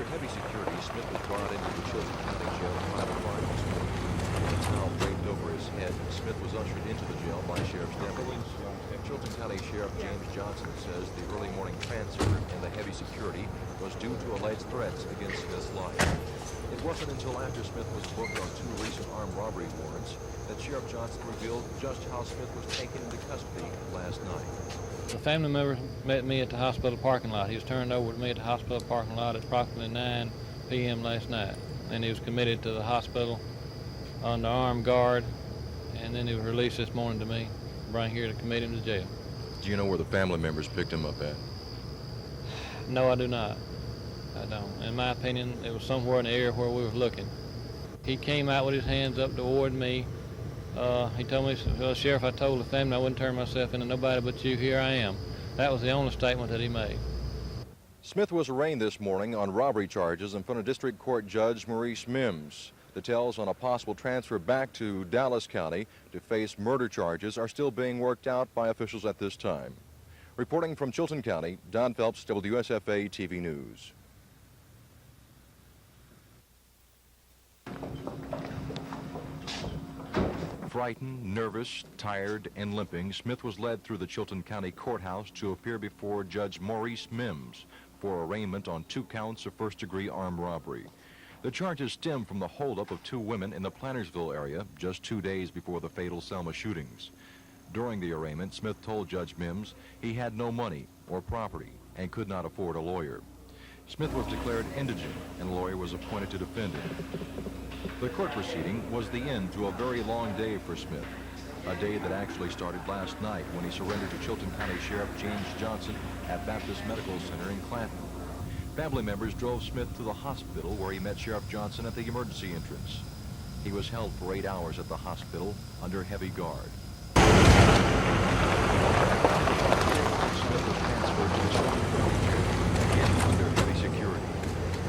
Under heavy security, Smith was brought into the Chilton County Jail at 5 o'clock this morning. With a towel draped over his head, Smith was ushered into the jail by sheriff's deputies. Chilton County Sheriff James Johnson says the early morning transfer and the heavy security was due to alleged threats against Smith's life. It wasn't until after Smith was booked on 2 recent armed robbery warrants that Sheriff Johnson revealed just how Smith was taken into custody last night. The family member met me at the hospital parking lot. He was turned over to me at the hospital parking lot at approximately 9 p.m. last night. And he was committed to the hospital under armed guard, and then he was released this morning to me, brought here to commit him to jail. Do you know where the family members picked him up at? No, I do not. I don't. In my opinion, it was somewhere in the area where we were looking. He came out with his hands up toward me. He told me, well, Sheriff, I told the family I wouldn't turn myself into nobody but you. Here I am. That was the only statement that he made. Smith was arraigned this morning on robbery charges in front of District Court Judge Maurice Mims. Details on a possible transfer back to Dallas County to face murder charges are still being worked out by officials at this time. Reporting from Chilton County, Don Phelps, WSFA TV News. Frightened, nervous, tired, and limping, Smith was led through the Chilton County Courthouse to appear before Judge Maurice Mims for arraignment on 2 counts of first-degree armed robbery. The charges stem from the holdup of 2 women in the Plantersville area just 2 days before the fatal Selma shootings. During the arraignment, Smith told Judge Mims he had no money or property and could not afford a lawyer. Smith was declared indigent and a lawyer was appointed to defend him. The court proceeding was the end to a very long day for Smith, a day that actually started last night when he surrendered to Chilton County Sheriff James Johnson at Baptist Medical Center in Clanton. Family members drove Smith to the hospital where he met Sheriff Johnson at the emergency entrance. He was held for 8 hours at the hospital under heavy guard. Smith was transferred to the Chilton County Jail, again under heavy security.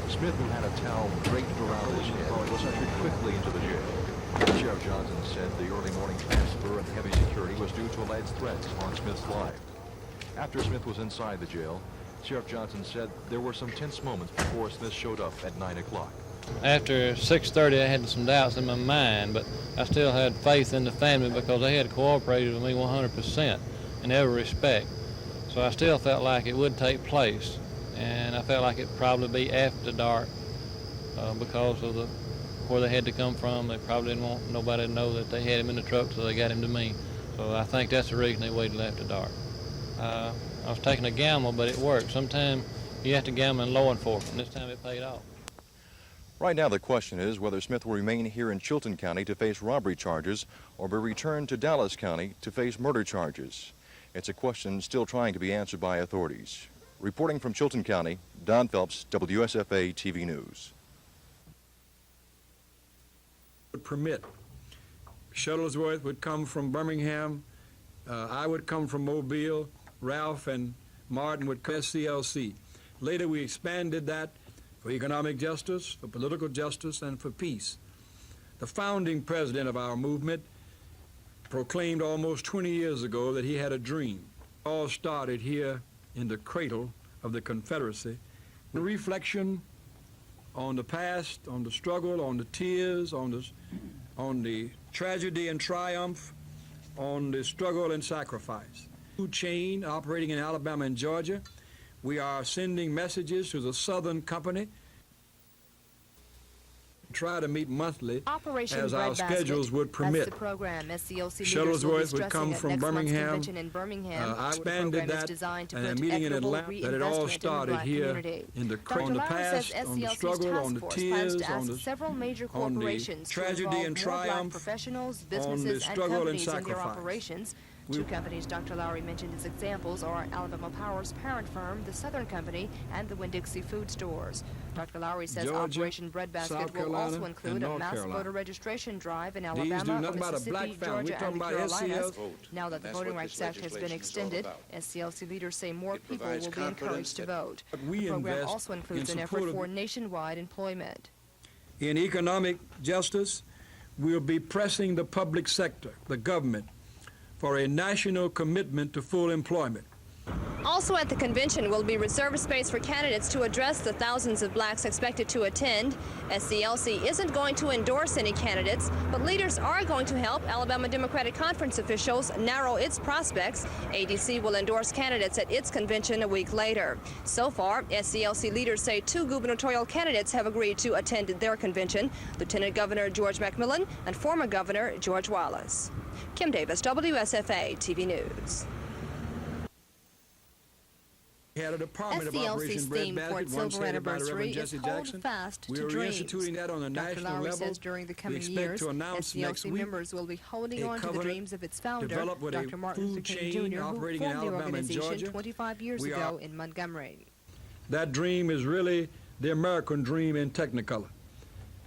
Smith, who had a towel draped around his head, was ushered quickly into the jail. Sheriff Johnson said the early morning transfer and heavy security was due to alleged threats on Smith's life. After Smith was inside the jail, Sheriff Johnson said there were some tense moments before Smith showed up at 9 o'clock. After 6:30, I had some doubts in my mind, but I still had faith in the family because they had cooperated with me 100% in every respect. So I still felt like it would take place, and I felt like it'd probably be after dark because of where they had to come from. They probably didn't want nobody to know that they had him in the truck, so they got him to me. So I think that's the reason they waited after dark. I was taking a gamble, but it worked. Sometimes you have to gamble in law enforcement. This time it paid off. Right now the question is whether Smith will remain here in Chilton County to face robbery charges or be returned to Dallas County to face murder charges. It's a question still trying to be answered by authorities. Reporting from Chilton County, Don Phelps, WSFA TV News. Would permit. Shuttlesworth would come from Birmingham. I would come from Mobile. Ralph and Martin would come SCLC. Later we expanded that for economic justice, for political justice, and for peace. The founding president of our movement proclaimed almost 20 years ago that he had a dream. It all started here in the cradle of the Confederacy. The reflection on the past, on the struggle, on the tears, on the tragedy and triumph, on the struggle and sacrifice. Food chain operating in Alabama and Georgia. We are sending messages to the Southern Company. Try to meet monthly as our schedules would permit. That's the program. SCLC Shuttlesworth would come from Birmingham. I expanded that and a meeting in Atlanta. That it all started here in the on the past, on the struggle, on the tears, on the tragedy and triumph, on the struggle and sacrifice. 2 companies Dr. Lowry mentioned as examples are Alabama Power's parent firm, the Southern Company, and the Winn-Dixie food stores. Dr. Lowry says Georgia, Operation Breadbasket will also include a mass voter registration drive in These Alabama, do Mississippi, Georgia, and the Carolinas. Now that the That's Voting what Rights this Act has been legislation is all extended, about. SCLC leaders say more people will provides be encouraged confidence to that vote. we The program invest also includes in an support effort of- for nationwide employment. In economic justice, we'll be pressing the public sector, the government, for a national commitment to full employment. Also at the convention will be reserved space for candidates to address the thousands of blacks expected to attend. SCLC isn't going to endorse any candidates, but leaders are going to help Alabama Democratic Conference officials narrow its prospects. ADC will endorse candidates at its convention a week later. So far, SCLC leaders say 2 gubernatorial candidates have agreed to attend their convention, Lieutenant Governor George McMillan and former Governor George Wallace. Kim Davis, WSFA TV News. Had a department of Operation SCLC's Bread theme for Basket, its one silver stated by the Reverend anniversary is Jesse Hold Jackson. Fast We to are Dreams. reinstituting that on a Dr. national Lowry level. says during the We coming expect years, to announce next SCLC week members will be holding a on to the covenant dreams of its founder, developed with Dr. a Martin Luther food King chain Jr., who operating formed in the Alabama and organization Georgia. 25 years We ago are- in Montgomery. That dream is really the American dream in Technicolor.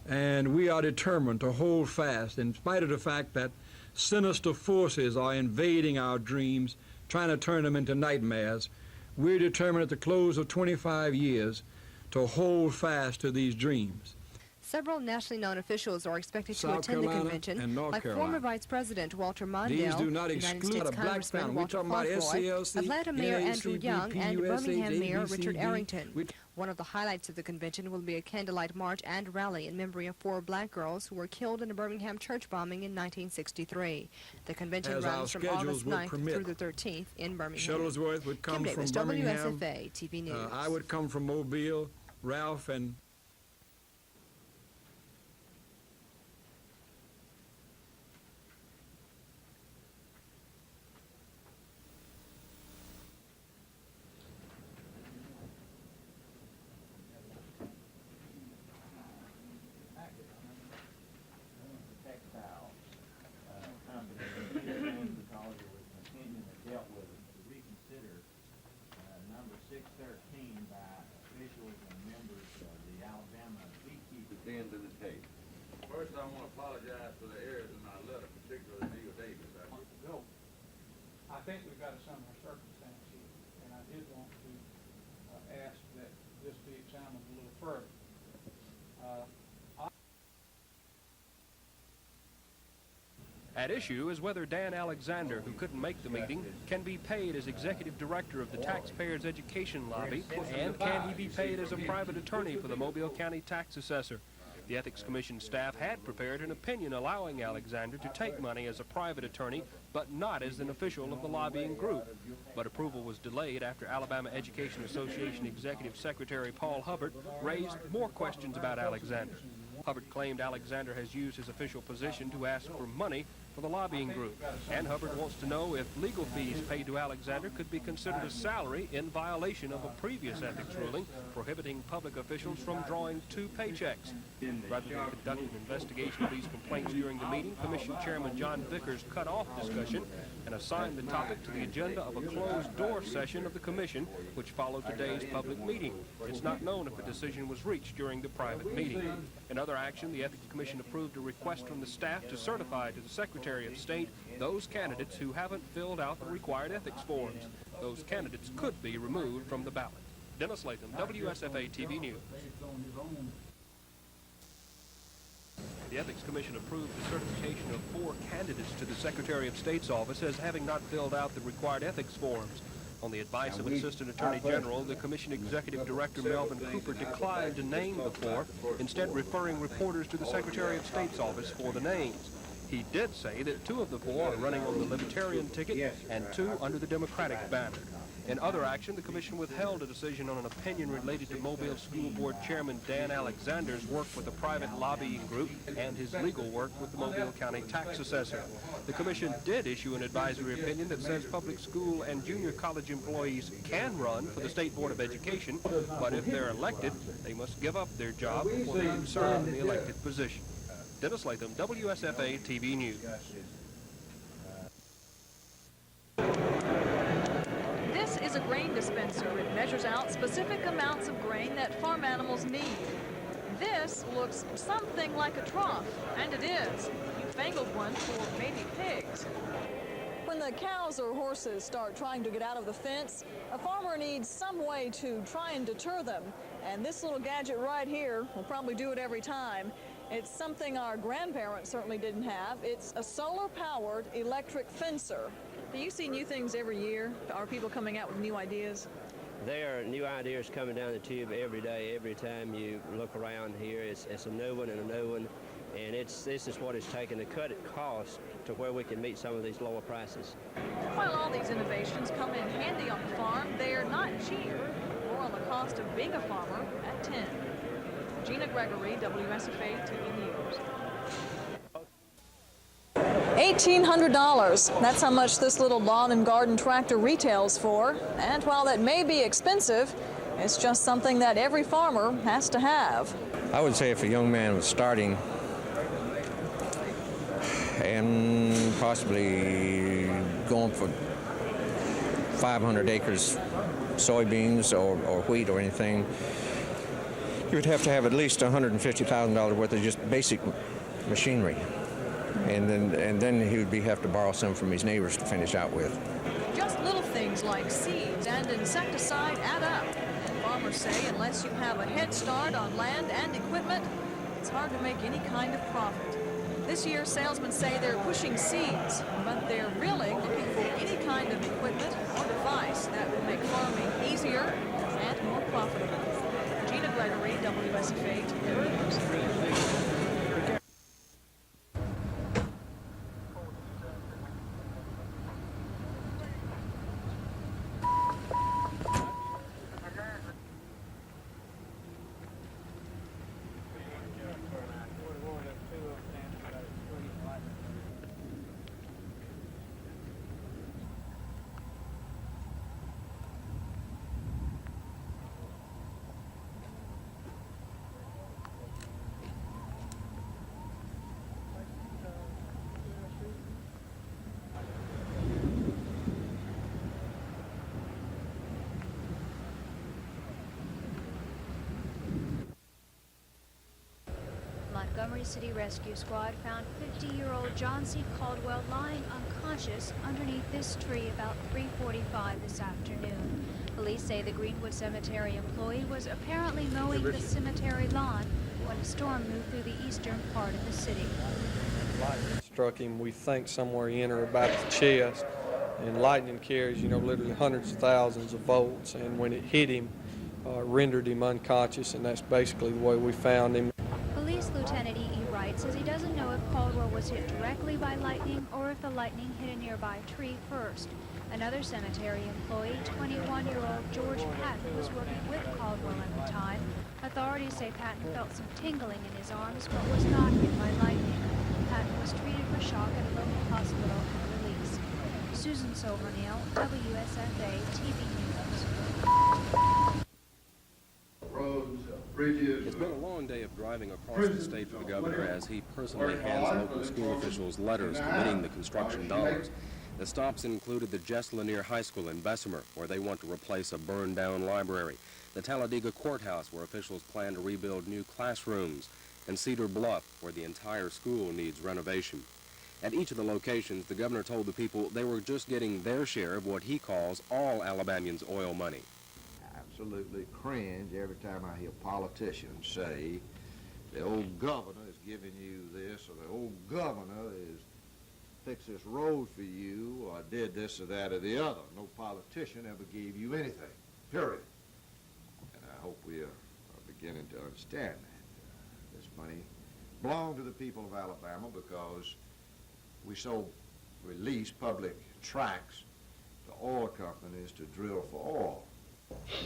And we are determined to hold fast in spite of the fact that sinister forces are invading our dreams, trying to turn them into nightmares. We're determined at the close of 25 years to hold fast to these dreams. Several nationally known officials are expected to South attend the Carolina convention, and North like Carolina. former Vice President Walter Mondale, These do not United exclude States a black Congressman family. We're Walter talking about Fauntroy, SCLC, Atlanta Mayor Andrew NAACP, Young, and PUSH, Birmingham Mayor ABCD. Richard Arrington. One of the highlights of the convention will be a candlelight march and rally in memory of 4 black girls who were killed in a Birmingham church bombing in 1963. The convention As our runs from schedules August would 9th permit. through the 13th in Birmingham. Shuttlesworth would come Kim from Davis, Birmingham. WSFA TV News. I would come from Mobile. Ralph and textile company because there was an opinion that dealt with it to reconsider number 613 by officials and members of the Alabama Beekeepers. At the end of the tape. First, I want to apologize for the errors in my letter, particularly Neil Davis. I think we've got a similar circumstance here, and I did want to ask that this be examined a little further. At issue is whether Dan Alexander, who couldn't make the meeting, can be paid as executive director of the Taxpayers Education Lobby, and can he be paid as a private attorney for the Mobile County tax assessor. The Ethics Commission staff had prepared an opinion allowing Alexander to take money as a private attorney, but not as an official of the lobbying group. But approval was delayed after Alabama Education Association Executive Secretary Paul Hubbard raised more questions about Alexander. Hubbard claimed Alexander has used his official position to ask for money for the lobbying group. And Hubbard wants to know if legal fees paid to Alexander could be considered a salary in violation of a previous ethics ruling prohibiting public officials from drawing 2 paychecks. Rather than conduct an investigation of these complaints during the meeting, Commission Chairman John Vickers cut off discussion and assigned the topic to the agenda of a closed-door session of the Commission, which followed today's public meeting. It's not known if a decision was reached during the private meeting. In other action, the Ethics Commission approved a request from the staff to certify to the Secretary of State those candidates who haven't filled out the required ethics forms. Those candidates could be removed from the ballot. Dennis Latham, WSFA TV News. The Ethics Commission approved the certification of 4 candidates to the Secretary of State's office as having not filled out the required ethics forms. On the advice of Assistant Attorney General, the Commission Executive Director Melvin Cooper declined to name the 4, instead referring reporters to the Secretary of State's office for the names. He did say that 2 of the 4 are running on the Libertarian ticket and 2 under the Democratic banner. In other action, the Commission withheld a decision on an opinion related to Mobile School Board Chairman Dan Alexander's work with a private lobbying group and his legal work with the Mobile County tax assessor. The Commission did issue an advisory opinion that says public school and junior college employees can run for the State Board of Education, but if they're elected, they must give up their job before they can serve in the elected position. Dennis Latham, WSFA TV News. This is a grain dispenser. It measures out specific amounts of grain that farm animals need. This looks something like a trough, and it is. Newfangled one for maybe pigs. When the cows or horses start trying to get out of the fence, a farmer needs some way to try and deter them. And this little gadget right here will probably do it every time. It's something our grandparents certainly didn't have. It's a solar-powered electric fencer. Do you see new things every year? Are people coming out with new ideas? There are new ideas coming down the tube every day. Every time you look around here, it's a new one and a new one. And this is what it's taken to cut costs to where we can meet some of these lower prices. While all these innovations come in handy on the farm, they're not cheap. More on the cost of being a farmer at 10. Gina Gregory, WSFA TV News. $1,800. That's how much this little lawn and garden tractor retails for. And while that may be expensive, it's just something that every farmer has to have. I would say if a young man was starting and possibly going for 500 acres soybeans or wheat or anything, you would have to have at least $150,000 worth of just basic machinery. And then he would have to borrow some from his neighbors to finish out with. Just little things like seeds and insecticide add up. And farmers say unless you have a head start on land and equipment, it's hard to make any kind of profit. This year, salesmen say they're pushing seeds, but they're really looking for any kind of equipment or device that will make farming easier and more profitable. Gina Gregory, WSFA TV News. Montgomery City Rescue Squad found 50-year-old John C. Caldwell lying unconscious underneath this tree about 3:45 this afternoon. Police say the Greenwood Cemetery employee was apparently mowing the cemetery lawn when a storm moved through the eastern part of the city. Lightning struck him, we think, somewhere in or about the chest. And lightning carries, literally hundreds of thousands of volts. And when it hit him, rendered him unconscious, and that's basically the way we found him. Police Lieutenant E.E. Wright says he doesn't know if Caldwell was hit directly by lightning or if the lightning hit a nearby tree first. Another cemetery employee, 21-year-old George Patton, was working with Caldwell at the time. Authorities say Patton felt some tingling in his arms but was not hit by lightning. Patton was treated for shock at a local hospital and released. Susan Silvernail, WSFA TV News. Roads, bridges. It's been a long day of driving across the state for the governor as he personally hands local school officials letters committing the construction dollars. The stops included the Jess Lanier High School in Bessemer, where they want to replace a burned-down library, the Talladega Courthouse, where officials plan to rebuild new classrooms, and Cedar Bluff, where the entire school needs renovation. At each of the locations, the governor told the people they were just getting their share of what he calls all Alabamians' oil money. Absolutely cringe every time I hear politicians say the old governor is giving you this, or the old governor is fixed this road for you, or did this or that or the other. No politician ever gave you anything, period. And I hope we are beginning to understand that. This money belonged to the people of Alabama because we so release public tracts to oil companies to drill for oil.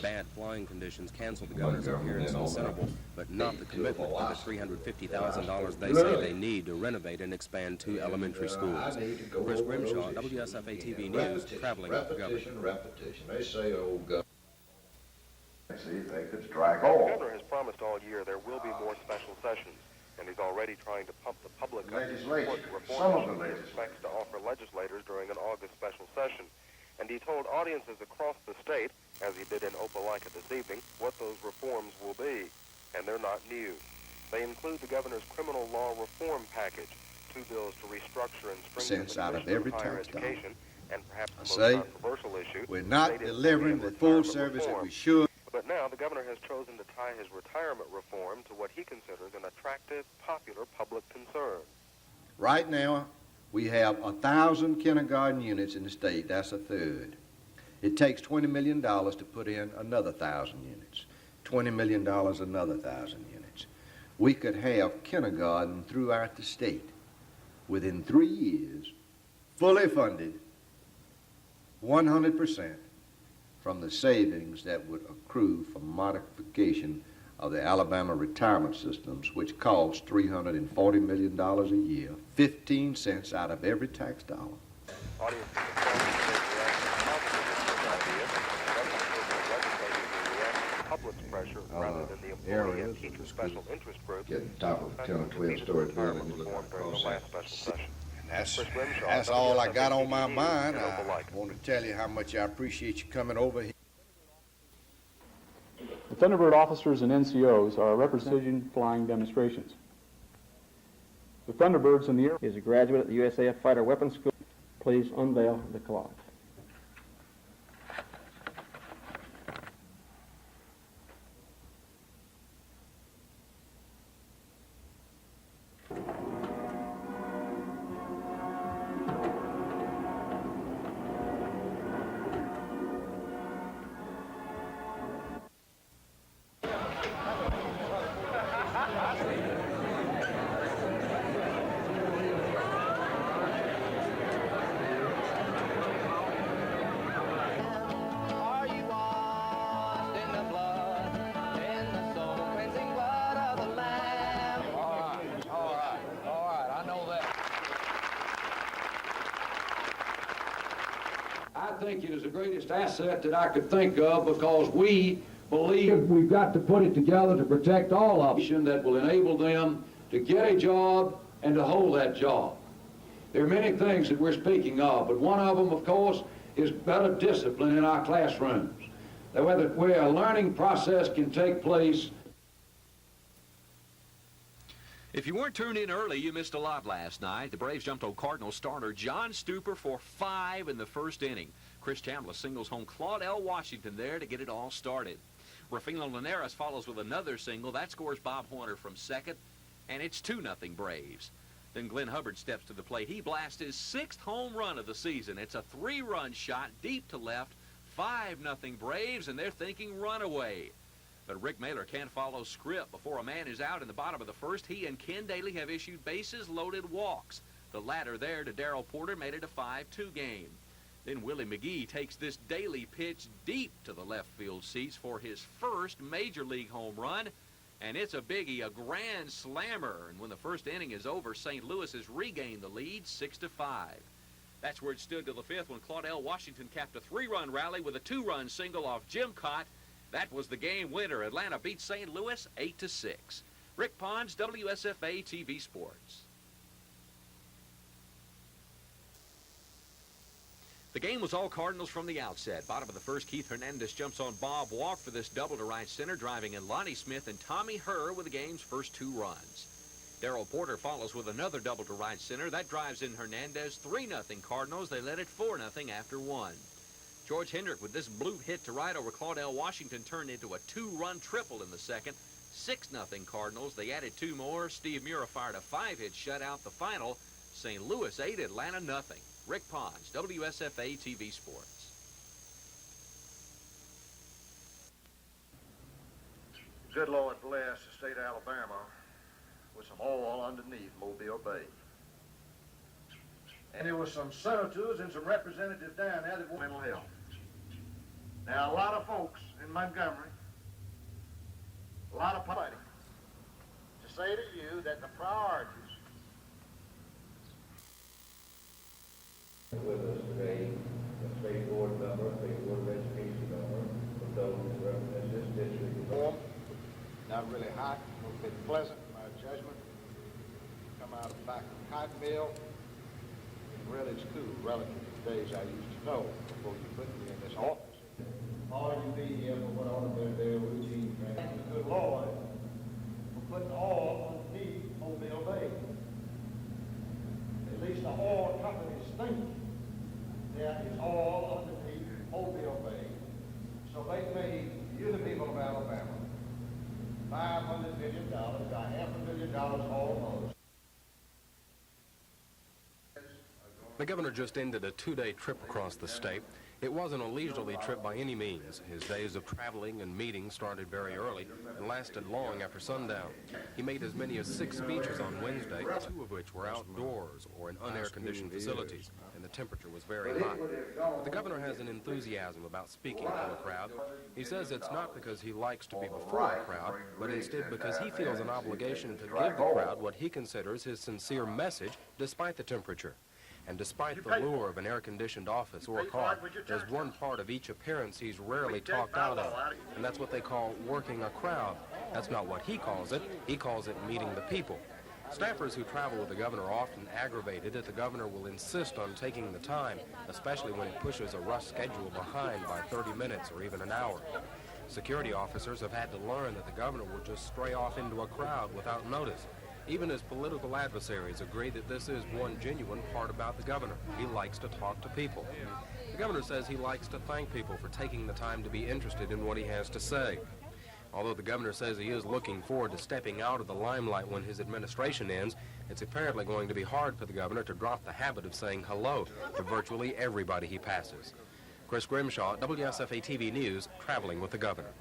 Bad flying conditions canceled the governor's appearance in Centerville, but not the commitment to the $350,000 they say they need to renovate and expand two elementary schools. Chris Grimshaw, WSFA TV News, traveling with the governor. Repetition. They say, oh, God. See, they could strike oil. The governor has promised all year there will be more special sessions, and he's already trying to pump the public up to support the reforms he expects to offer legislators during an August special session. And he told audiences across the state, as he did in Opelika this evening, what those reforms will be. And they're not new. They include the governor's criminal law reform package, 2 bills to restructure and strengthen the out of Division every of Higher tax dollar. Education, and perhaps the I most controversial issue, we're not state delivering the full service that we should. But now the governor has chosen to tie his retirement reform to what he considers an attractive, popular public concern. Right now, We have 1,000 kindergarten units in the state. That's a third. It takes $20 million to put in another 1,000 units. $20 million, another 1,000 units. We could have kindergarten throughout the state within 3 years, fully funded, 100% from the savings that would accrue from modification of the Alabama retirement systems, which cost $340 million a year, 15 cents out of every tax dollar. Public's pressure rather than the employee and teacher special interest groups. Get top of 10 or 12-story buildings formed during the last special session. That's all I got on my mind. I want to tell you how much I appreciate you coming over here. The Thunderbird officers and NCOs are representing flying demonstrations. The Thunderbirds in the air is a graduate at the USAF Fighter Weapons School. Please unveil the cloth. I think it is the greatest asset that I could think of because we believe we've got to put it together to protect all of us that will enable them to get a job and to hold that job. There are many things that we're speaking of, but one of them, of course, is better discipline in our classrooms, where a learning process can take place. If you weren't tuned in early, you missed a lot last night. The Braves jumped on Cardinals starter John Stuper for 5 in the first inning. Chris Chambliss singles home Claude L. Washington there to get it all started. Rufino Linares follows with another single. That scores Bob Horner from second, and it's 2-0 Braves. Then Glenn Hubbard steps to the plate. He blasts his 6th home run of the season. It's a 3-run shot deep to left. 5-0 Braves, and they're thinking runaway. But Rick Mailer can't follow script. Before a man is out in the bottom of the first, he and Ken Daly have issued bases-loaded walks. The latter there to Darrell Porter made it a 5-2 game. Then Willie McGee takes this Daly pitch deep to the left field seats for his first Major League home run. And it's a biggie, a grand slammer. And when the first inning is over, St. Louis has regained the lead 6-5. That's where it stood till the 5th when Claude L. Washington capped a 3-run rally with a 2-run single off Jim Cott. That was the game winner. Atlanta beat St. Louis 8-6. Rick Pons, WSFA TV Sports. The game was all Cardinals from the outset. Bottom of the first, Keith Hernandez jumps on Bob Walk for this double to right center, driving in Lonnie Smith and Tommy Herr with the game's first 2 runs. Darrell Porter follows with another double to right center. That drives in Hernandez. 3-0 Cardinals. They led it 4-0 after 1. George Hendrick with this bloop hit to right over Claude L. Washington turned into a 2-run triple in the second. 6-0 Cardinals. They added 2 more. Steve Mura fired a 5-hit shutout. The final, St. Louis 8, Atlanta 0. Rick Pons, WSFA TV Sports. Good Lord bless the state of Alabama with some oil underneath Mobile Bay. And there were some senators and some representatives down there that wanted mental health. Now, a lot of folks in Montgomery, a lot of fighting to say to you that the priorities with us today, a state board member, state board of education member, from those who represent this district. Warm, not really hot, a little bit pleasant in my judgment. Come out of the back of the cotton mill, and really it's cool relative to the days I used to know before you put me in this office. All you be here for what ought to be their routine training. Thank the good Lord for putting oil underneath Mobile Bay. At least the oil companies think there is all underneath Mobile Bay. So make me, you the people of Alabama, $500 million, got $500 million almost. The governor just ended a 2-day trip across the state. It wasn't a leisurely trip by any means. His days of traveling and meetings started very early and lasted long after sundown. He made as many as 6 speeches on Wednesday, 2 of which were outdoors or in unair-conditioned facilities, and the temperature was very hot. But the governor has an enthusiasm about speaking to a crowd. He says it's not because he likes to be before a crowd, but instead because he feels an obligation to give the crowd what he considers his sincere message despite the temperature. And despite the lure of an air-conditioned office or car, there's one part of each appearance he's rarely talked out of, and that's what they call working a crowd. That's not what he calls it. He calls it meeting the people. Staffers who travel with the governor are often aggravated that the governor will insist on taking the time, especially when it pushes a rush schedule behind by 30 minutes or even an hour. Security officers have had to learn that the governor will just stray off into a crowd without notice. Even his political adversaries agree that this is one genuine part about the governor. He likes to talk to people. The governor says he likes to thank people for taking the time to be interested in what he has to say. Although the governor says he is looking forward to stepping out of the limelight when his administration ends, it's apparently going to be hard for the governor to drop the habit of saying hello to virtually everybody he passes. Chris Grimshaw, WSFA TV News, traveling with the governor.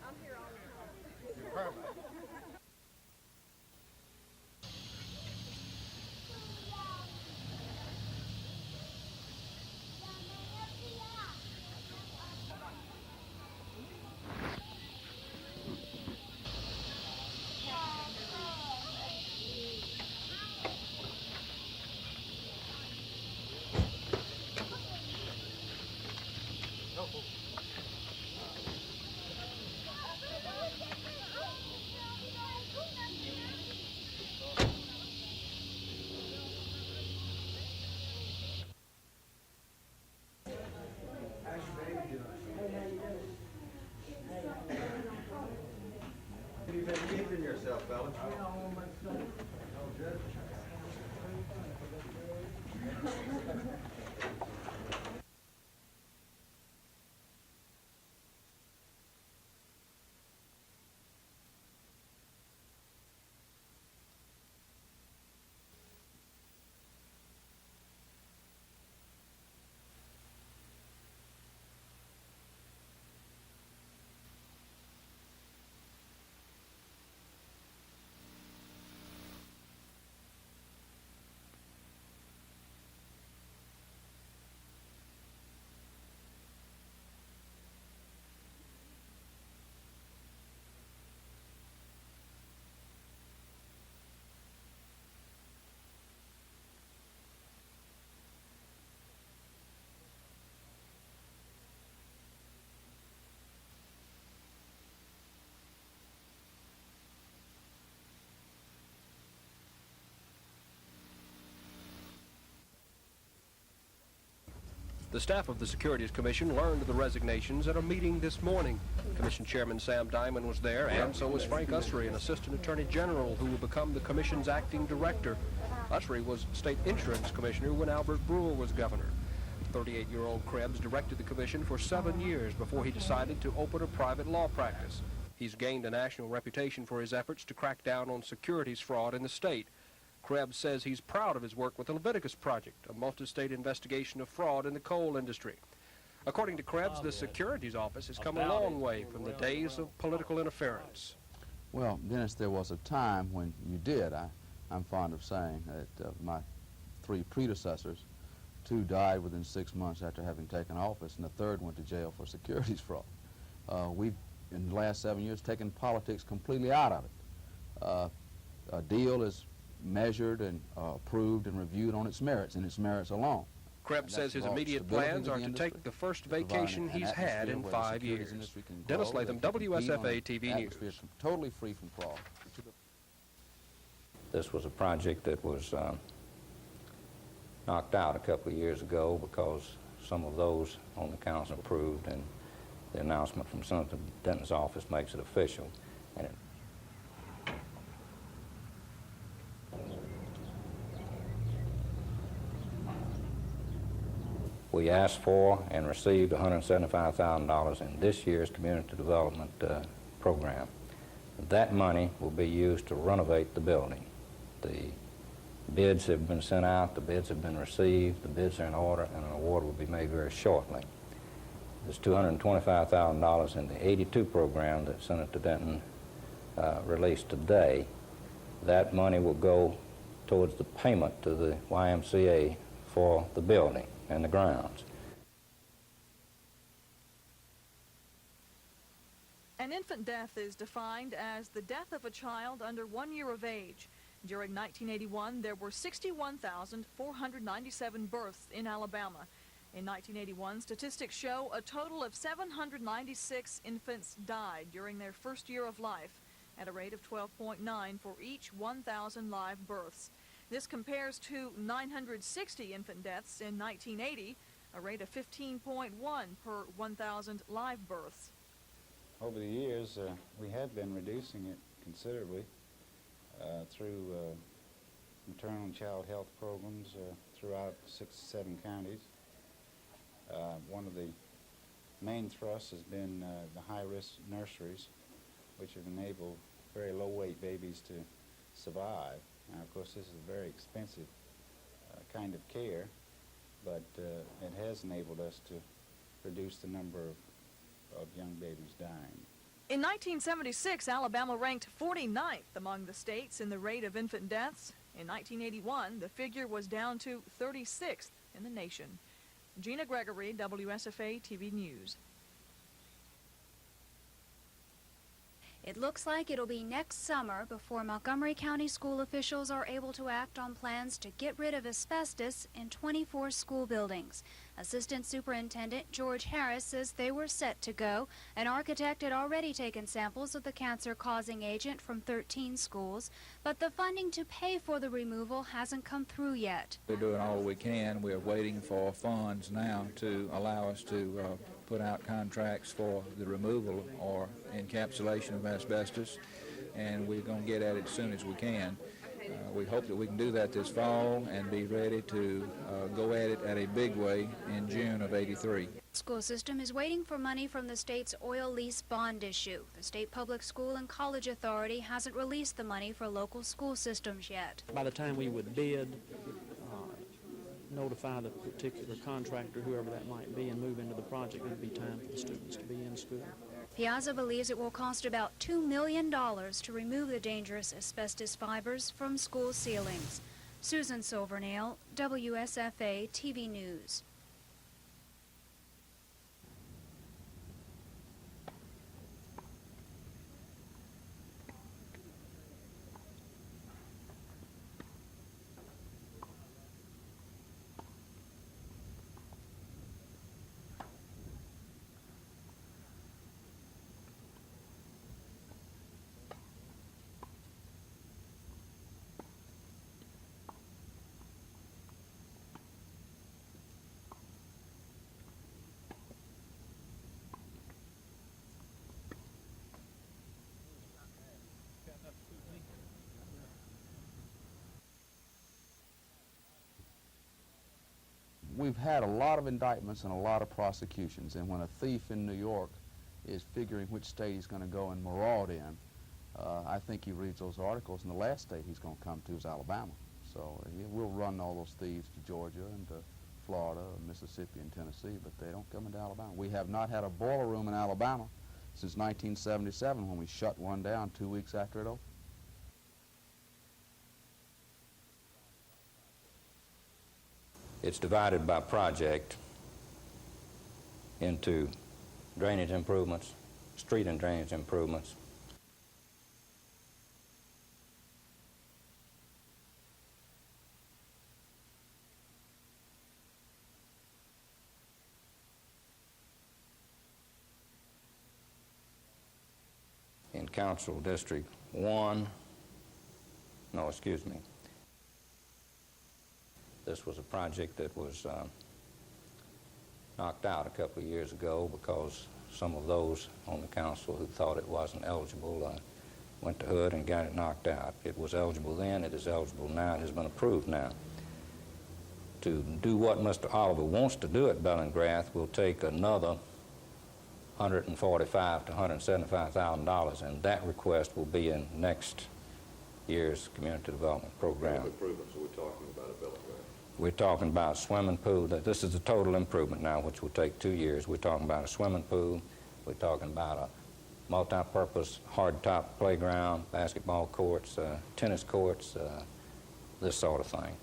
You've been keeping yourself, fellas. The staff of the Securities Commission learned of the resignations at a meeting this morning. Commission Chairman Sam Diamond was there, and so was Frank Ussery, an Assistant Attorney General who will become the Commission's acting director. Ussery was State Insurance Commissioner when Albert Brewer was governor. 38-year-old Krebs directed the Commission for 7 years before he decided to open a private law practice. He's gained a national reputation for his efforts to crack down on securities fraud in the state. Krebs says he's proud of his work with the Leviticus Project, a multi-state investigation of fraud in the coal industry. According to Krebs, the Securities Office has come a long way from the days of political interference. Well, Dennis, there was a time when you did. I'm fond of saying that my 3 predecessors, 2 died within 6 months after having taken office, and the 3rd went to jail for securities fraud. We've, in the last 7 years, taken politics completely out of it. A deal is measured and approved and reviewed on its merits, and its merits alone. Krebs says his immediate plans are to take the first vacation he's had in 5 years. Dennis Latham, WSFA TV News. Totally free from fraud. This was a project that was knocked out a couple of years ago because some of those on the council approved, and the announcement from Senator Denton's office makes it official. And it we asked for and received $175,000 in this year's community development program. That money will be used to renovate the building. The Bids have been sent out, the bids have been received, the bids are in order, and an award will be made very shortly. There's $225,000 in the 82 program that Senator Denton released today. That money will go towards the payment to the YMCA for the building and the grounds. An infant death is defined as the death of a child under 1 year of age. During 1981, there were 61,497 births in Alabama. In 1981, statistics show a total of 796 infants died during their first year of life, at a rate of 12.9 for each 1,000 live births. This compares to 960 infant deaths in 1980, a rate of 15.1 per 1,000 live births. Over the years, we have been reducing it considerably through maternal and child health programs throughout 6 or 7 counties. One of the main thrusts has been the high-risk nurseries, which have enabled very low-weight babies to survive. Now, of course, this is a very expensive kind of care, but it has enabled us to reduce the number of young babies dying. In 1976, Alabama ranked 49th among the states in the rate of infant deaths. In 1981, the figure was down to 36th in the nation. Gina Gregory, WSFA TV News. It looks like it'll be next summer before Montgomery County school officials are able to act on plans to get rid of asbestos in 24 school buildings. Assistant Superintendent George Harris says they were set to go. An architect had already taken samples of the cancer-causing agent from 13 schools, but the funding to pay for the removal hasn't come through yet. We're doing all we can. We're waiting for funds now to allow us to put out contracts for the removal or encapsulation of asbestos, and we're going to get at it as soon as we can. We hope that we can do that this fall and be ready to go at it at a big way in June of '83. The school system is waiting for money from the state's oil lease bond issue. The state public school and college authority hasn't released the money for local school systems yet. By the time we would bid, notify the particular contractor, whoever that might be, and move into the project, it would be time for the students to be in school. Piazza believes it will cost about $2 million to remove the dangerous asbestos fibers from school ceilings. Susan Silvernail, WSFA TV News. We've had a lot of indictments and a lot of prosecutions, and when a thief in New York is figuring which state he's going to go and maraud in, I think he reads those articles, and the last state he's going to come to is Alabama. So we'll run all those thieves to Georgia and to Florida, Mississippi, and Tennessee, but they don't come into Alabama. We have not had a boiler room in Alabama since 1977, when we shut one down 2 weeks after it opened. It's divided by project into drainage improvements, street and drainage improvements, in Council District 1, no, excuse me. This was a project that was knocked out a couple of years ago because some of those on the council who thought it wasn't eligible went to Hood and got it knocked out. It was eligible then, it is eligible now, it has been approved now. To do what Mr. Oliver wants to do at Bellingrath will take another $145,000 to $175,000, and that request will be in next year's community development program. Improvements we're talking about a building, right? We're talking about swimming pool. This is a total improvement now, which will take 2 years. We're talking about a swimming pool. We're talking about a multi-purpose hard-top playground, basketball courts, tennis courts, this sort of thing.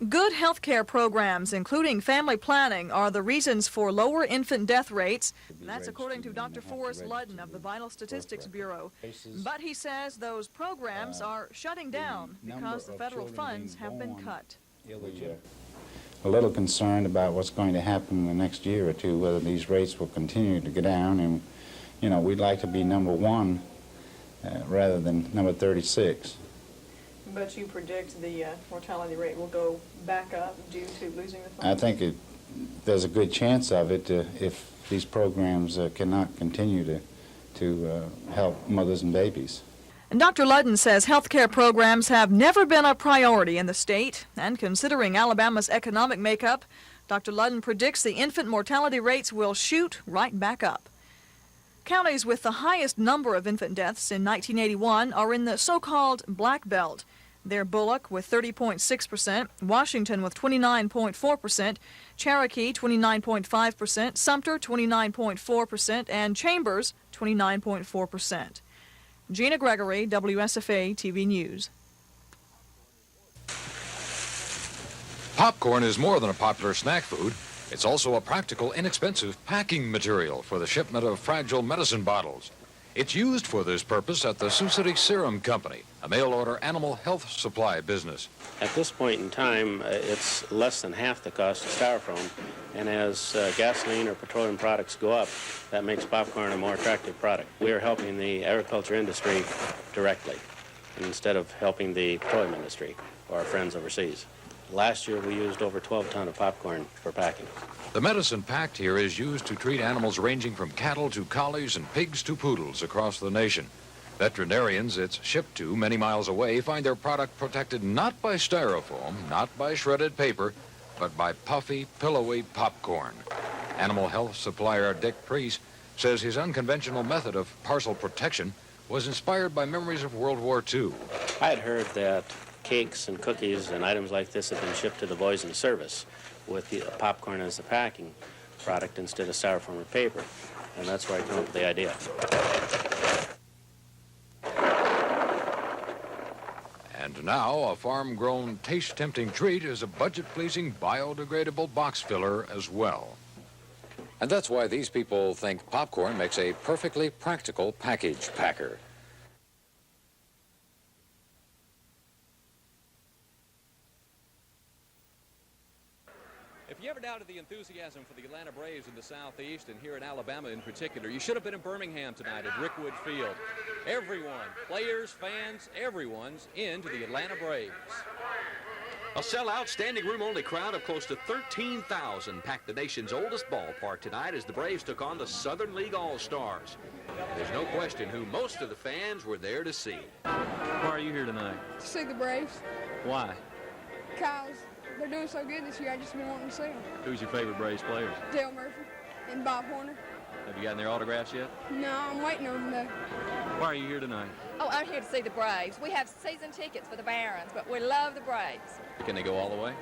Good health care programs, including family planning, are the reasons for lower infant death rates. And that's according to Dr. Forrest Ludden of the Vital Statistics Bureau. But he says those programs are shutting down because the federal funds have been cut. A little concerned about what's going to happen in the next year or two, whether these rates will continue to go down. And, you know, we'd like to be number 1 rather than number 36. But you predict the mortality rate will go back up due to losing the funds? I think there's a good chance of it if these programs cannot continue to help mothers and babies. And Dr. Ludden says health care programs have never been a priority in the state, and considering Alabama's economic makeup, Dr. Ludden predicts the infant mortality rates will shoot right back up. Counties with the highest number of infant deaths in 1981 are in the so-called Black Belt. They're Bullock with 30.6%, Washington with 29.4%, Cherokee 29.5%, Sumter 29.4%, and Chambers 29.4%. Gina Gregory, WSFA TV News. Popcorn is more than a popular snack food. It's also a practical, inexpensive packing material for the shipment of fragile medicine bottles. It's used for this purpose at the Sioux City Serum Company, a mail-order animal health supply business. At this point in time, it's less than half the cost of styrofoam, and as gasoline or petroleum products go up, that makes popcorn a more attractive product. We are helping the agriculture industry directly, instead of helping the petroleum industry or our friends overseas. Last year, we used over 12 tons of popcorn for packing. The medicine packed here is used to treat animals ranging from cattle to collies and pigs to poodles across the nation. Veterinarians it's shipped to many miles away find their product protected not by styrofoam, not by shredded paper, but by puffy, pillowy popcorn. Animal health supplier Dick Priest says his unconventional method of parcel protection was inspired by memories of World War II. I had heard that cakes and cookies and items like this have been shipped to the boys in the service with the popcorn as the packing product instead of styrofoam or paper, and that's where I came up with the idea. And now a farm-grown, taste-tempting treat is a budget-pleasing, biodegradable box filler as well. And that's why these people think popcorn makes a perfectly practical package packer. If you ever doubted the enthusiasm for the Atlanta Braves in the Southeast and here in Alabama in particular, you should have been in Birmingham tonight at Rickwood Field. Everyone, players, fans, everyone's into the Atlanta Braves. A sellout, standing room only crowd of close to 13,000 packed the nation's oldest ballpark tonight as the Braves took on the Southern League All-Stars. There's no question who most of the fans were there to see. Why are you here tonight? To see the Braves. Why? Because they're doing so good this year, I just been wanting to see them. Who's your favorite Braves players? Dale Murphy and Bob Horner. Have you gotten their autographs yet? No, I'm waiting on them though. Why are you here tonight? Oh, I'm here to see the Braves. We have season tickets for the Barons, but we love the Braves. Can they go all the way?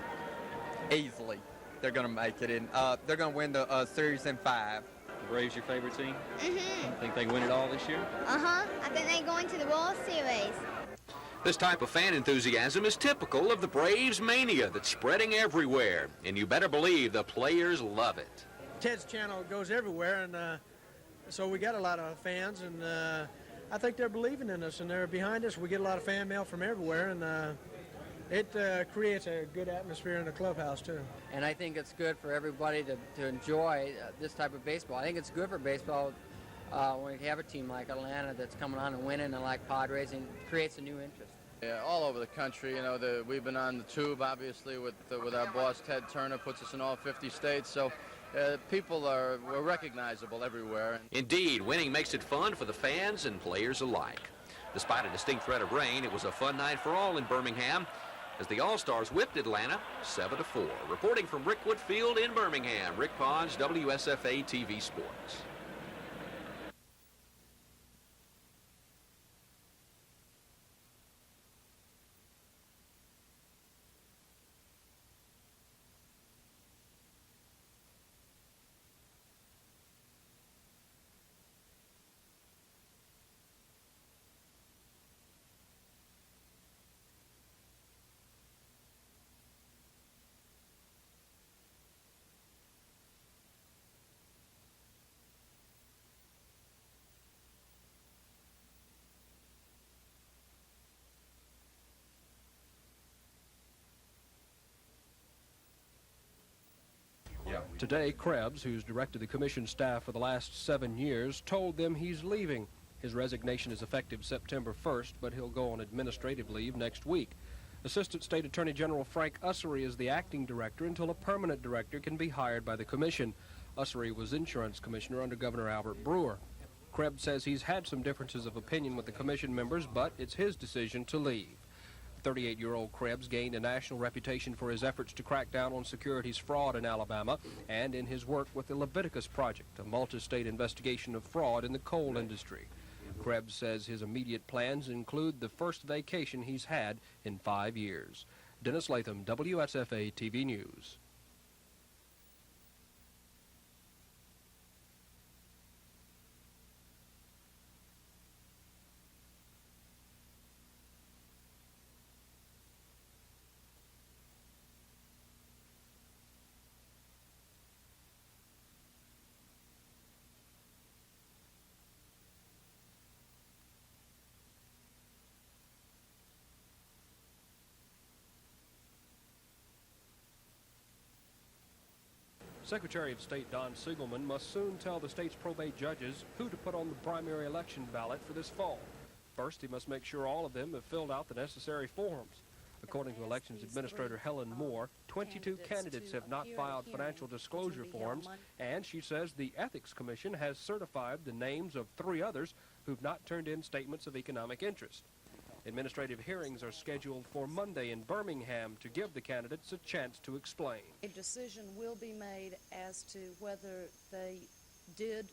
Easily. They're going to make it in. They're going to win the series in 5. The Braves your favorite team? Mm-hmm. Think they can win it all this year? Uh-huh. I think they're going to the World Series. This type of fan enthusiasm is typical of the Braves mania that's spreading everywhere, and you better believe the players love it. Ted's channel goes everywhere, and so we got a lot of fans, and I think they're believing in us, and they're behind us. We get a lot of fan mail from everywhere, and it creates a good atmosphere in the clubhouse, too. And I think it's good for everybody to enjoy this type of baseball. I think it's good for baseball when you have a team like Atlanta that's coming on and winning, and like Padres, and creates a new interest. Yeah, all over the country. You know, we've been on the tube, obviously, with our boss Ted Turner, puts us in all 50 states. So we're recognizable everywhere. Indeed, winning makes it fun for the fans and players alike. Despite a distinct threat of rain, it was a fun night for all in Birmingham as the All-Stars whipped Atlanta 7-4. Reporting from Rickwood Field in Birmingham, Rick Pons, WSFA TV Sports. Today, Krebs, who's directed the commission staff for the last 7 years, told them he's leaving. His resignation is effective September 1st, but he'll go on administrative leave next week. Assistant State Attorney General Frank Ussery is the acting director until a permanent director can be hired by the commission. Ussery was insurance commissioner under Governor Albert Brewer. Krebs says he's had some differences of opinion with the commission members, but it's his decision to leave. 38-year-old Krebs gained a national reputation for his efforts to crack down on securities fraud in Alabama and in his work with the Leviticus Project, a multi-state investigation of fraud in the coal industry. Krebs says his immediate plans include the first vacation he's had in 5 years. Dennis Latham, WSFA TV News. Secretary of State Don Siegelman must soon tell the state's probate judges who to put on the primary election ballot for this fall. First, he must make sure all of them have filled out the necessary forms. According to Elections Administrator Helen Moore, 22 candidates have not filed financial disclosure forms, and she says the Ethics Commission has certified the names of 3 others who've not turned in statements of economic interest. Administrative hearings are scheduled for Monday in Birmingham to give the candidates a chance to explain. A decision will be made as to whether they did,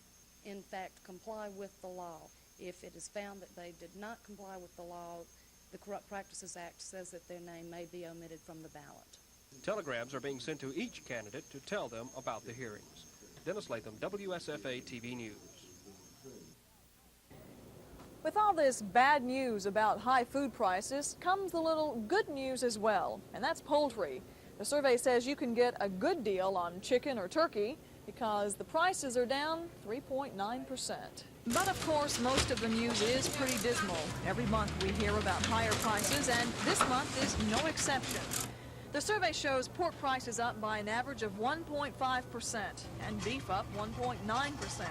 in fact, comply with the law. If it is found that they did not comply with the law, the Corrupt Practices Act says that their name may be omitted from the ballot. Telegrams are being sent to each candidate to tell them about the hearings. Dennis Latham, WSFA TV News. With all this bad news about high food prices comes the little good news as well, and that's poultry. The survey says you can get a good deal on chicken or turkey because the prices are down 3.9%. But of course, most of the news is pretty dismal. Every month we hear about higher prices, and this month is no exception. The survey shows pork prices up by an average of 1.5% and beef up 1.9%.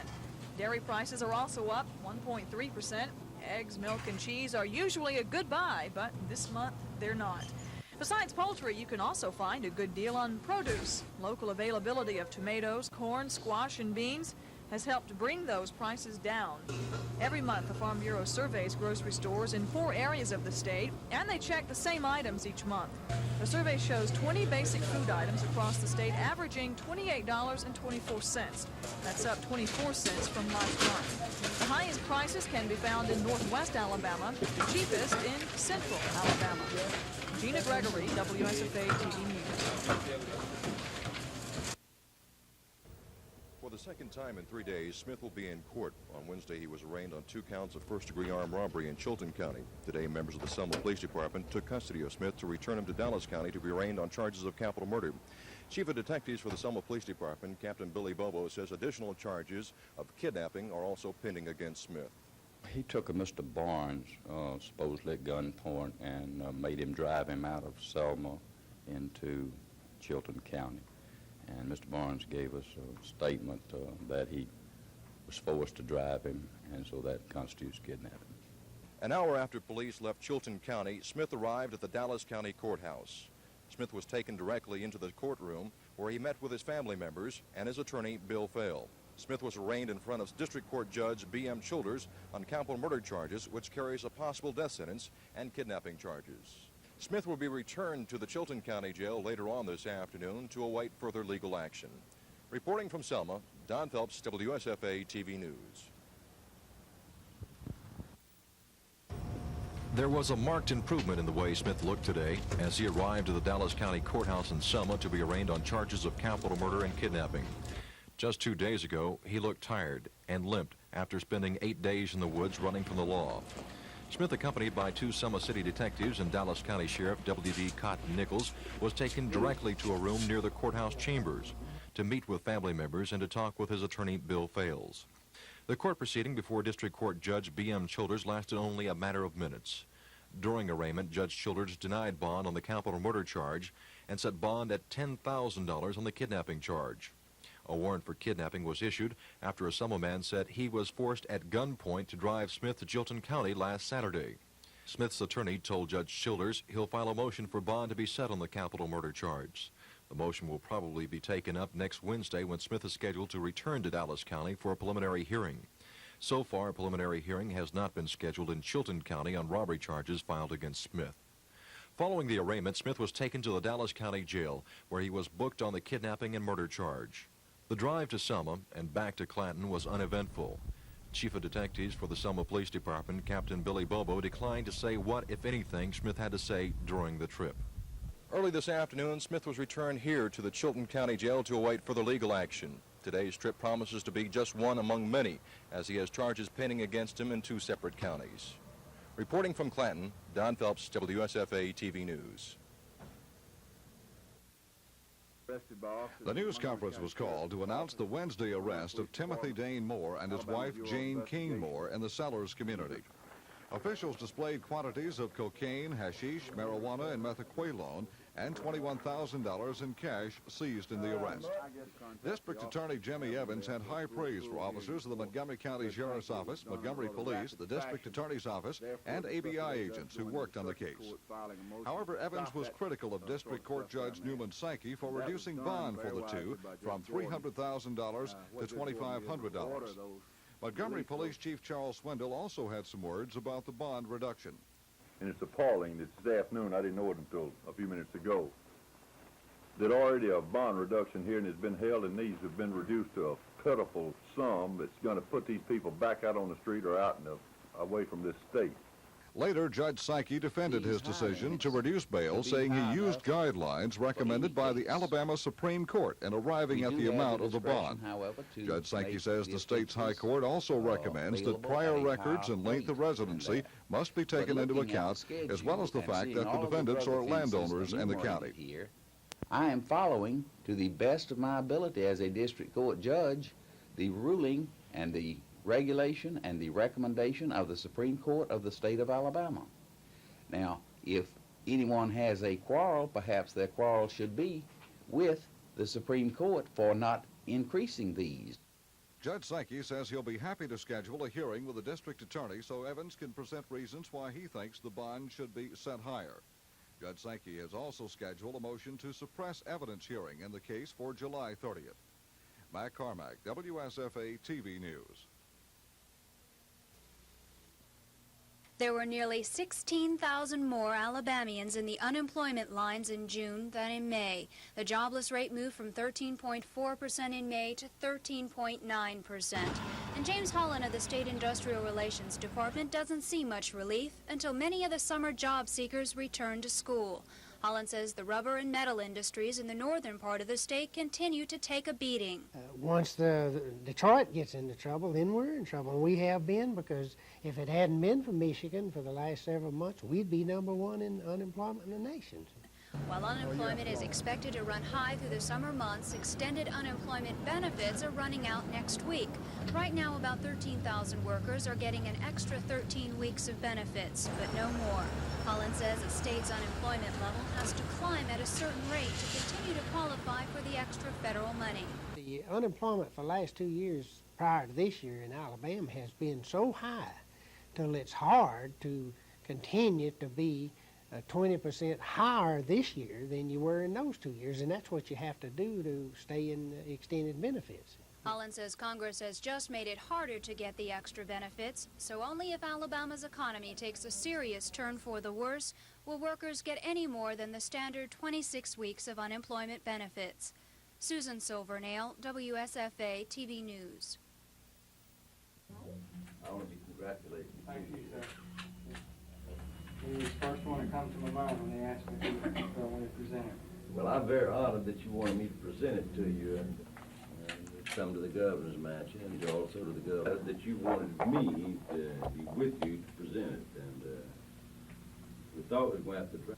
Dairy prices are also up 1.3%. Eggs, milk, and cheese are usually a good buy, but this month they're not. Besides poultry, you can also find a good deal on produce. Local availability of tomatoes, corn, squash, and beans has helped bring those prices down. Every month, the Farm Bureau surveys grocery stores in 4 areas of the state, and they check the same items each month. The survey shows 20 basic food items across the state averaging $28.24. That's up 24 cents from last month. The highest prices can be found in northwest Alabama, the cheapest in central Alabama. Gina Gregory, WSFA TV News. For the second time in 3 days, Smith will be in court. On Wednesday, he was arraigned on 2 counts of first-degree armed robbery in Chilton County. Today, members of the Selma Police Department took custody of Smith to return him to Dallas County to be arraigned on charges of capital murder. Chief of Detectives for the Selma Police Department, Captain Billy Bobo, says additional charges of kidnapping are also pending against Smith. He took a Mr. Barnes, supposedly at gunpoint, and made him drive him out of Selma into Chilton County. And Mr. Barnes gave us a statement that he was forced to drive him, and so that constitutes kidnapping. An hour after police left Chilton County, Smith arrived at the Dallas County Courthouse. Smith was taken directly into the courtroom where he met with his family members and his attorney, Bill Fail. Smith was arraigned in front of District Court Judge B.M. Childers on capital murder charges, which carries a possible death sentence, and kidnapping charges. Smith will be returned to the Chilton County Jail later on this afternoon to await further legal action. Reporting from Selma, Don Phelps, WSFA TV News. There was a marked improvement in the way Smith looked today as he arrived at the Dallas County Courthouse in Selma to be arraigned on charges of capital murder and kidnapping. Just 2 days ago, he looked tired and limped after spending 8 days in the woods running from the law. Smith, accompanied by 2 Selma City detectives and Dallas County Sheriff W.D. Cotton Nichols, was taken directly to a room near the courthouse chambers to meet with family members and to talk with his attorney, Bill Fales. The court proceeding before District Court Judge B.M. Childers lasted only a matter of minutes. During arraignment, Judge Childers denied bond on the capital murder charge and set bond at $10,000 on the kidnapping charge. A warrant for kidnapping was issued after a Selma man said he was forced at gunpoint to drive Smith to Chilton County last Saturday. Smith's attorney told Judge Childers he'll file a motion for bond to be set on the capital murder charge. The motion will probably be taken up next Wednesday when Smith is scheduled to return to Dallas County for a preliminary hearing. So far, a preliminary hearing has not been scheduled in Chilton County on robbery charges filed against Smith. Following the arraignment, Smith was taken to the Dallas County Jail, where he was booked on the kidnapping and murder charge. The drive to Selma and back to Clanton was uneventful. Chief of Detectives for the Selma Police Department, Captain Billy Bobo, declined to say what, if anything, Smith had to say during the trip. Early this afternoon, Smith was returned here to the Chilton County Jail to await further legal action. Today's trip promises to be just one among many, as he has charges pending against him in 2 separate counties. Reporting from Clanton, Don Phelps, WSFA TV News. The news conference was called to announce the Wednesday arrest of Timothy Dane Moore and his wife Jane Keene Moore in the Sellers community. Officials displayed quantities of cocaine, hashish, marijuana, and methaqualone, and $21,000 in cash seized in the arrest. District Attorney Jimmy Evans had high praise for officers of the Montgomery County Sheriff's Office, Montgomery Police, the District Attorney's Office, and ABI agents who worked on the case. However, Evans was critical of District Court Judge Newman Sankey for reducing bond for the two from $300,000 to $2,500. Montgomery Police Chief Charles Swindle also had some words about the bond reduction. And it's appalling that this afternoon, I didn't know it until a few minutes ago, that already a bond reduction here and has been held, and these have been reduced to a pitiful sum that's going to put these people back out on the street or out away from this state. Later, Judge Sankey defended his decision to reduce bail, saying he used guidelines recommended by the Alabama Supreme Court in arriving at the amount of the bond. Judge Sankey says the state's high court also recommends that prior records and length of residency must be taken into account, as well as the fact that the defendants are landowners in the county. I am following, to the best of my ability as a district court judge, the ruling and the regulation and the recommendation of the Supreme Court of the state of Alabama. Now, if anyone has a quarrel, perhaps their quarrel should be with the Supreme Court for not increasing these. Judge Sankey says he'll be happy to schedule a hearing with the district attorney so Evans can present reasons why he thinks the bond should be set higher. Judge Sankey has also scheduled a motion to suppress evidence hearing in the case for July 30th. Matt Carmack, WSFA TV News. There were nearly 16,000 more Alabamians in the unemployment lines in June than in May. The jobless rate moved from 13.4% in May to 13.9%. And James Holland of the State Industrial Relations Department doesn't see much relief until many of the summer job seekers return to school. Holland says the rubber and metal industries in the northern part of the state continue to take a beating. Once the Detroit gets into trouble, then we're in trouble. And we have been, because if it hadn't been for Michigan for the last several months, we'd be #1 in unemployment in the nation. While unemployment is expected to run high through the summer months, extended unemployment benefits are running out next week. Right now, about 13,000 workers are getting an extra 13 weeks of benefits, but no more. Holland says a state's unemployment level has to climb at a certain rate to continue to qualify for the extra federal money. The unemployment for the last 2 years prior to this year in Alabama has been so high till it's hard to continue to be 20% higher this year than you were in those 2 years, and that's what you have to do to stay in extended benefits. Holland says Congress has just made it harder to get the extra benefits, so only if Alabama's economy takes a serious turn for the worse will workers get any more than the standard 26 weeks of unemployment benefits. Susan Silvernail, WSFA TV News. I want to congratulate you. Thank you, sir. He was the first one to come to my mind when they asked me who I wanted to present it. Well, I'm very honored that you wanted me to present it to you and come to the governor's mansion and also to the governor, that you wanted me to be with you to present it. And we thought we'd go out to try.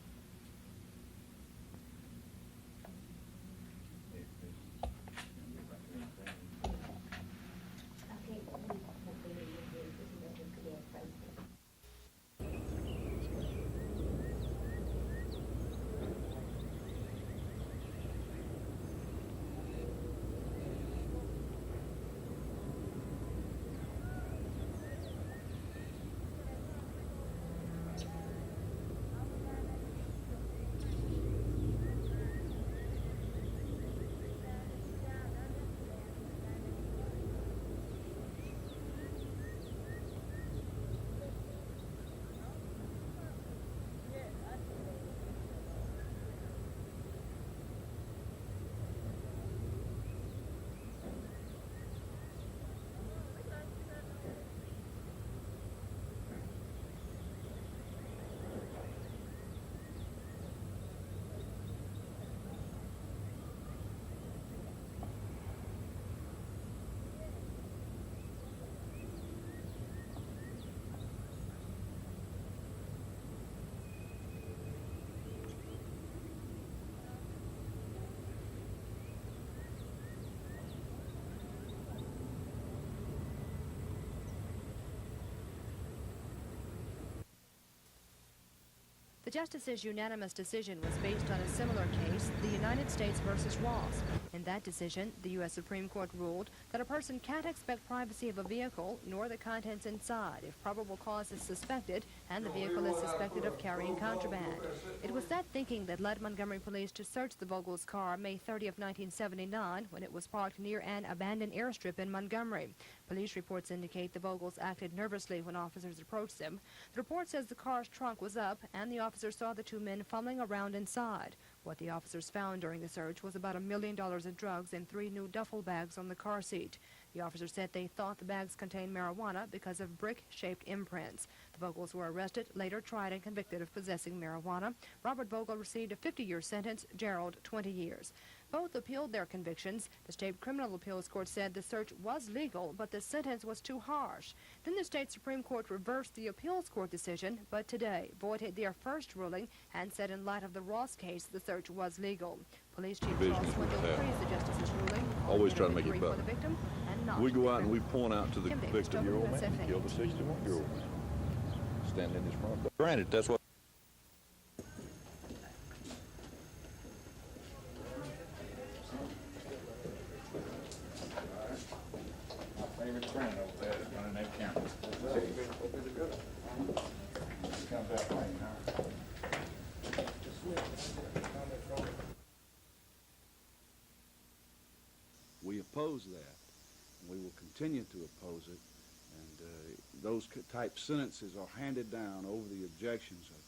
The justice's unanimous decision was based on a similar case, the United States versus Ross. In that decision, the U.S. Supreme Court ruled that a person can't expect privacy of a vehicle nor the contents inside if probable cause is suspected and the vehicle is suspected of carrying contraband. It was that thinking that led Montgomery police to search the Vogels' car May 30 of 1979 when it was parked near an abandoned airstrip in Montgomery. Police reports indicate the Vogels acted nervously when officers approached them. The report says the car's trunk was up and the officers saw the two men fumbling around inside. What the officers found during the search was about $1 million in drugs and 3 new duffel bags on the car seat. The officers said they thought the bags contained marijuana because of brick-shaped imprints. The Vogels were arrested, later tried and convicted of possessing marijuana. Robert Vogel received a 50-year sentence, Gerald 20 years. Both appealed their convictions. The state criminal appeals court said the search was legal, but the sentence was too harsh. Then the state Supreme Court reversed the appeals court decision, but today voided their first ruling and said in light of the Ross case, the search was legal. Police Chief Charles Swindle praised the justice's ruling. Always try to make it for better. the victim and not We to the go out and criminal. we point out to the Kim Davis, victim, your old man WSFA. killed a 61-year-old man. Standing in his front. Granted, that's what. My favorite friend over there is running that camera. Comes out right now. We oppose that. We will continue to oppose it. And those type sentences are handed down over the objections of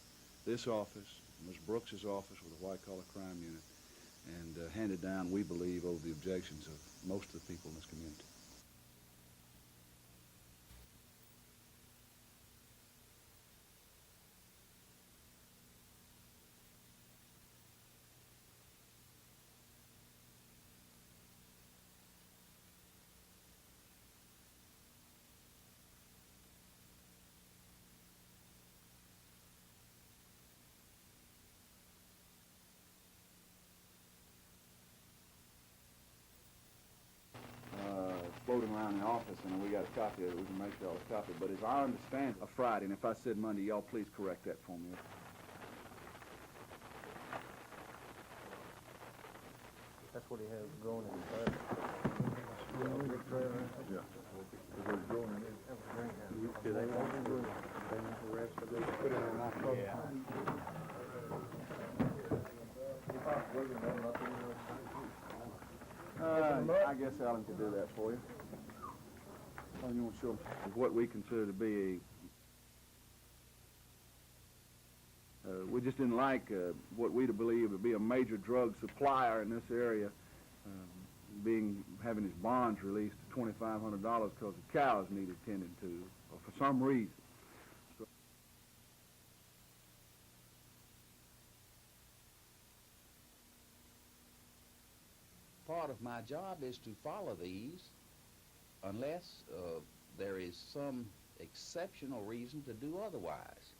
this office, Ms. Brooks's office with the White Collar Crime Unit, and handed down, we believe, over the objections of most of the people in this community. Floating around the office, and we got a copy of it. We can make sure all the copy. But as I understand, a Friday, and if I said Monday, y'all please correct that for me. That's what he has growing in his Yeah. That's what he's growing in his. Do they want to do it? They want the rest of it? Put it in my phone. I guess Alan could do that for you. You want to show them what we consider to be we just didn't like what we believe would be a major drug supplier in this area having his bonds released to $2,500 because the cows needed tending to, or for some reason. So part of my job is to follow these unless there is some exceptional reason to do otherwise.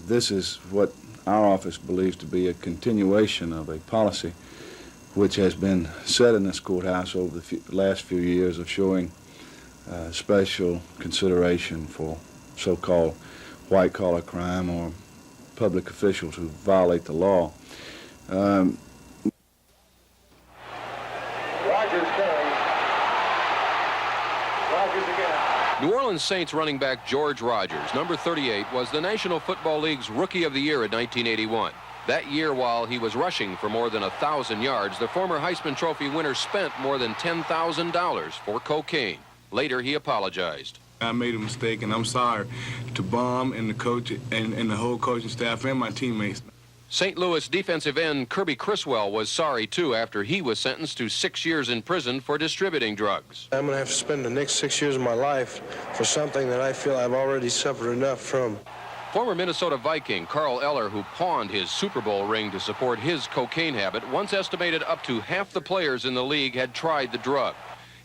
This is what our office believes to be a continuation of a policy which has been set in this courthouse over the last few years of showing special consideration for so-called white-collar crime or public officials who violate the law. New Orleans Saints running back George Rogers, number 38, was the National Football League's Rookie of the Year in 1981. That year, while he was rushing for more than 1,000 yards, the former Heisman Trophy winner spent more than $10,000 for cocaine. Later, he apologized. I made a mistake, and I'm sorry to Baum and the coach and the whole coaching staff and my teammates. St. Louis defensive end Kirby Criswell was sorry, too, after he was sentenced to 6 years in prison for distributing drugs. I'm going to have to spend the next 6 years of my life for something that I feel I've already suffered enough from. Former Minnesota Viking Carl Eller, who pawned his Super Bowl ring to support his cocaine habit, once estimated up to half the players in the league had tried the drug.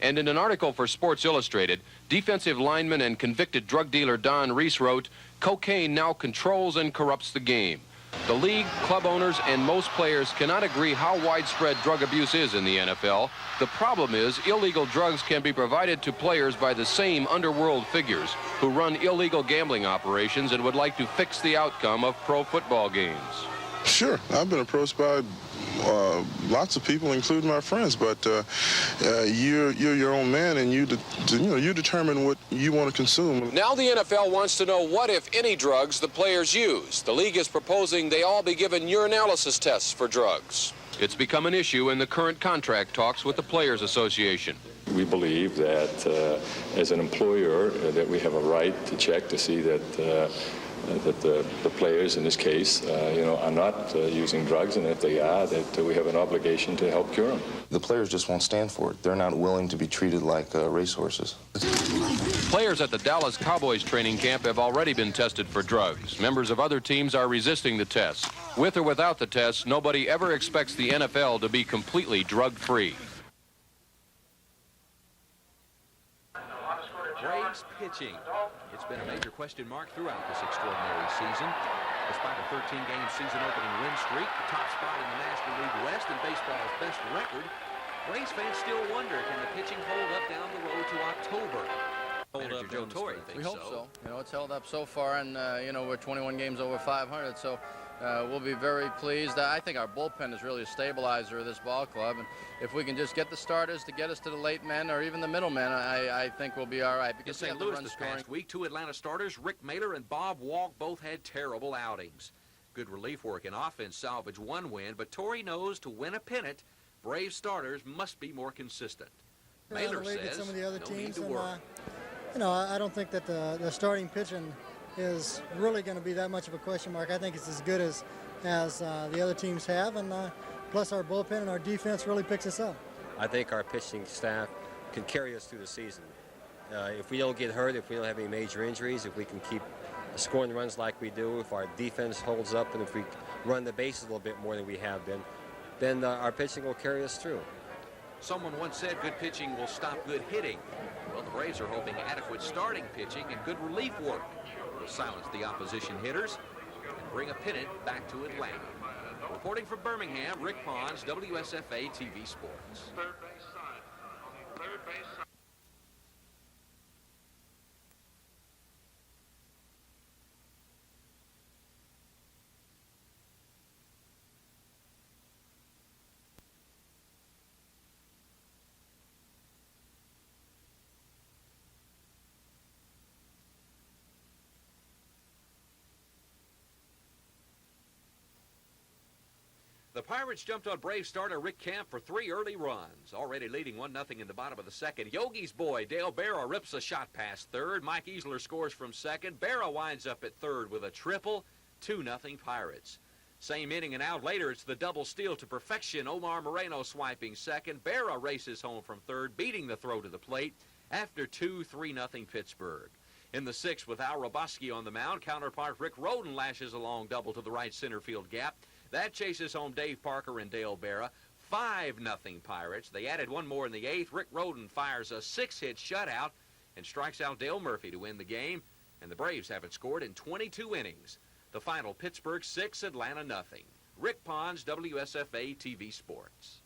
And in an article for Sports Illustrated, defensive lineman and convicted drug dealer Don Reese wrote, "Cocaine now controls and corrupts the game. The league, club owners, and most players cannot agree how widespread drug abuse is in the NFL. The problem is illegal drugs can be provided to players by the same underworld figures who run illegal gambling operations and would like to fix the outcome of pro football games." Sure, I've been approached by lots of people, including my friends, but you're your own man, and you determine what you want to consume. Now the NFL wants to know what, if any, drugs the players use. The league is proposing they all be given urinalysis tests for drugs. It's become an issue in the current contract talks with the Players Association. We believe that as an employer that we have a right to check to see that the players in this case, are not using drugs, and if they are, that we have an obligation to help cure them. The players just won't stand for it. They're not willing to be treated like racehorses. Players at the Dallas Cowboys training camp have already been tested for drugs. Members of other teams are resisting the tests. With or without the tests, nobody ever expects the NFL to be completely drug-free. Braves pitching. It's been a major question mark throughout this extraordinary season. Despite a 13-game season-opening win streak, the top spot in the National League West, and baseball's best record, Braves fans still wonder, can the pitching hold up down the road to October? Manager Joe Torre thinks we hope so. It's held up so far, and we're 21 games over 500, so we'll be very pleased. I think our bullpen is really a stabilizer of this ball club, and if we can just get the starters to get us to the late men or even the middle men, I think we'll be all right. In St. Louis this past week, two Atlanta starters, Rick Mailer and Bob Walk, both had terrible outings. Good relief work and offense salvaged one win, but Torre knows to win a pennant, Braves starters must be more consistent. Mailer says some of the other no teams, need to worry. I don't think that the starting pitching is really going to be that much of a question mark. I think it's as good as the other teams have, and plus our bullpen and our defense really picks us up. I think our pitching staff can carry us through the season. If we don't get hurt, if we don't have any major injuries, if we can keep scoring runs like we do, if our defense holds up, and if we run the bases a little bit more than we have been, then our pitching will carry us through. Someone once said good pitching will stop good hitting. Well, the Braves are hoping adequate starting pitching and good relief work will silence the opposition hitters and bring a pennant back to Atlanta. Reporting from Birmingham, Rick Pons, WSFA TV Sports. Third base side. Third base side. The Pirates jumped on Brave starter Rick Camp for 3 early runs, already leading 1-0 in the bottom of the second. Yogi's boy, Dale Berra, rips a shot past third. Mike Easler scores from second. Berra winds up at third with a triple. 2-0 Pirates. Same inning and out later, it's the double steal to perfection. Omar Moreno swiping second. Berra races home from third, beating the throw to the plate after 2-3-0 Pittsburgh. In the 6th, with Al Roboski on the mound, counterpart Rick Rhoden lashes a long double to the right center field gap. That chases home Dave Parker and Dale Berra. 5-0 Pirates. They added one more in the 8th. Rick Rhoden fires a 6-hit shutout and strikes out Dale Murphy to win the game. And the Braves haven't scored in 22 innings. The final, Pittsburgh 6, Atlanta nothing. Rick Pons, WSFA TV Sports.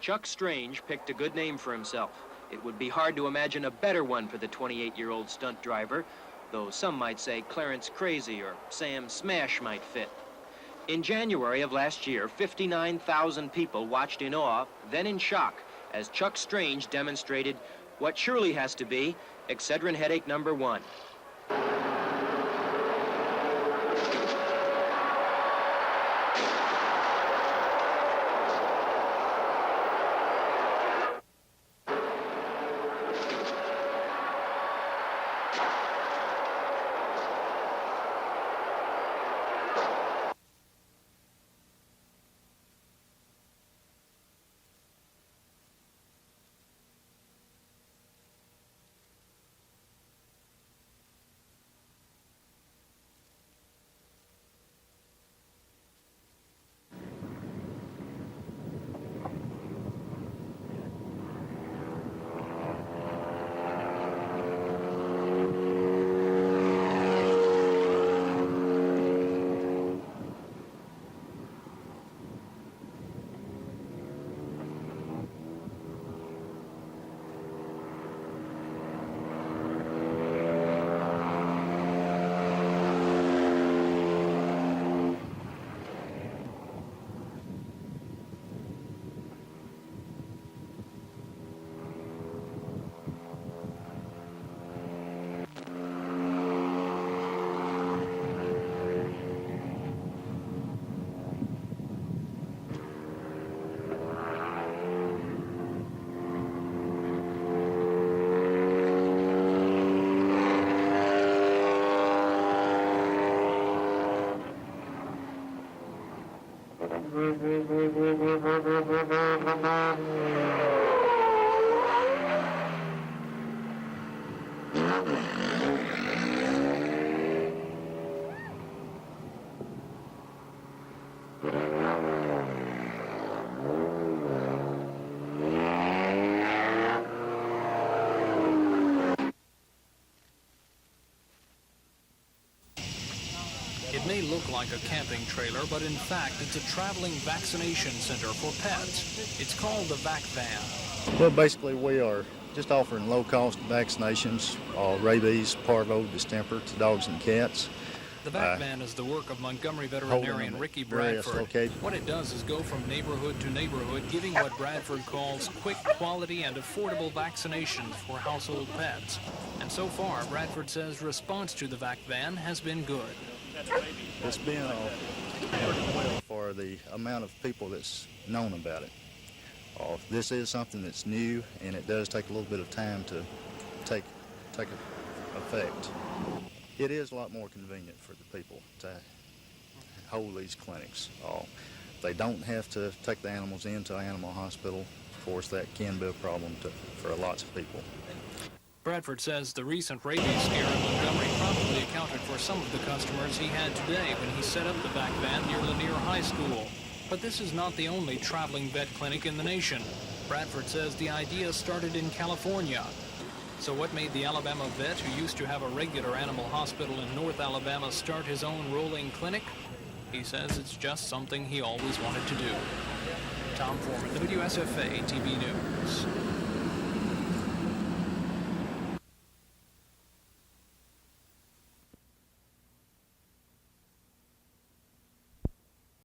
Chuck Strange picked a good name for himself. It would be hard to imagine a better one for the 28-year-old stunt driver, though some might say Clarence Crazy or Sam Smash might fit. In January of last year, 59,000 people watched in awe, then in shock, as Chuck Strange demonstrated what surely has to be Excedrin headache number 1. It may look like a camping trailer, but in fact, it's a traveling vaccination center for pets. It's called the Vac Van. Well, basically, we are just offering low-cost vaccinations, rabies, parvo, distemper to dogs and cats. The Vac Van is the work of Montgomery veterinarian Ricky Bradford. What it does is go from neighborhood to neighborhood, giving what Bradford calls quick, quality, and affordable vaccinations for household pets. And so far, Bradford says response to the Vac Van has been good. It's been well for the amount of people that's known about it. This is something that's new, and it does take a little bit of time to take effect. It is a lot more convenient for the people to hold these clinics. They don't have to take the animals into an animal hospital. Of course, that can be a problem for lots of people. Bradford says the recent rabies scare in Montgomery probably accounted for some of the customers he had today when he set up the Vac Van near Lanier High School. But this is not the only traveling vet clinic in the nation. Bradford says the idea started in California. So what made the Alabama vet who used to have a regular animal hospital in North Alabama start his own rolling clinic? He says it's just something he always wanted to do. Tom Foreman, WSFA TV News.